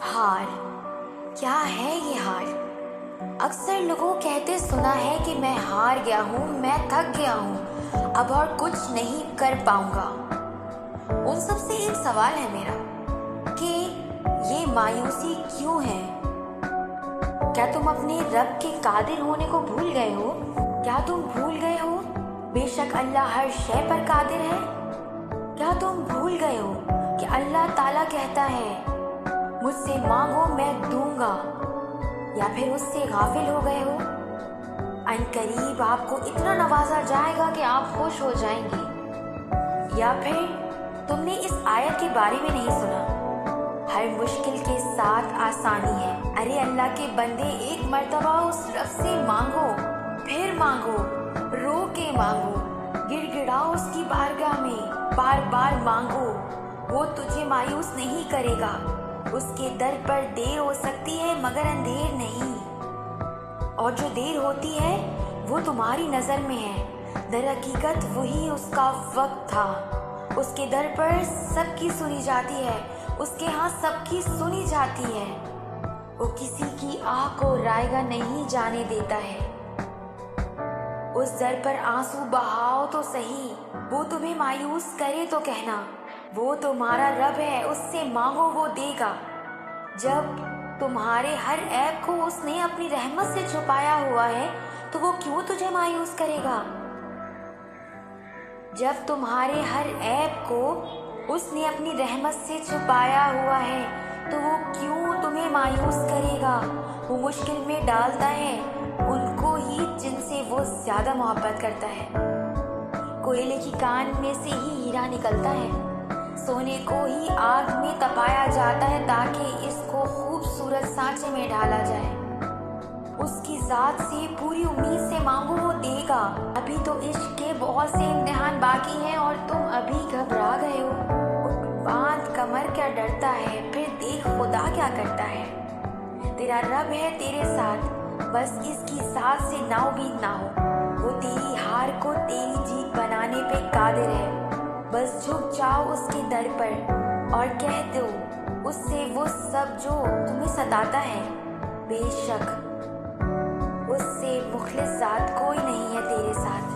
हार। क्या है ये हार? अक्सर लोगों कहते सुना है कि मैं हार गया हूँ, मैं थक गया हूँ, अब और कुछ नहीं कर पाऊंगा। उन सब से एक सवाल है मेरा कि ये मायूसी क्यों है? क्या तुम अपने रब के कादिर होने को भूल गए हो? क्या तुम भूल गए हो बेशक अल्लाह हर शय पर कादिर है? क्या तुम भूल गए हो कि अल्लाह ताला कहता है मुझसे मांगो मैं दूंगा? या फिर उससे गाफिल हो गए हो? अनकरीब आपको इतना नवाजा जाएगा कि आप खुश हो जाएंगे। या फिर तुमने इस आयत के बारे में नहीं सुना, हर मुश्किल के साथ आसानी है। अरे अल्लाह के बंदे, एक मर्तबा उस रब से मांगो, फिर मांगो, रो के मांगो, गिड़गिड़ाओ उसकी बारगाह में, बार बार मांगो। वो तुझे मायूस नहीं करेगा। उसके दर पर देर हो सकती है मगर अंधेर नहीं, और जो देर होती है वो तुम्हारी नजर में है, दर हकीकत वही उसका वक्त था। उसके दर पर सबकी सुनी जाती है, उसके यहाँ सबकी सुनी जाती है। वो किसी की आह को रायगा नहीं जाने देता है। उस दर पर आंसू बहाओ तो सही, वो तुम्हें मायूस करे तो कहना वो तुम्हारा रब है, उससे मांगो वो देगा। जब तुम्हारे हर ऐब को उसने अपनी रहमत से छुपाया हुआ है तो वो क्यों तुझे मायूस करेगा? जब तुम्हारे हर ऐब को उसने अपनी रहमत से छुपाया हुआ है तो वो क्यों तुम्हें मायूस करेगा? वो मुश्किल में डालता है उनको ही जिनसे वो ज्यादा मोहब्बत करता है। कोयले की कान में से ही हीरा निकलता है, सोने को ही आग में तपाया जाता है ताकि इसको खूबसूरत सांचे में ढाला जाए। उसकी जात से पूरी उम्मीद से मांगो वो देगा। अभी तो इश्क के बहुत से इम्तिहान बाकी हैं और तुम अभी घबरा गए हो। बांध कमर क्या डरता है, फिर देख खुदा क्या करता है। तेरा रब है तेरे साथ, बस इसकी साथ से नाउमीद ना हो। वो तेरी हार को तेरी जीत बनाने पे कादिर है। बस झुक जाओ उसके दर पर और कह दो उससे वो सब जो तुम्हें सताता है। बेशक उससे मुखलिस जात कोई नहीं है तेरे साथ।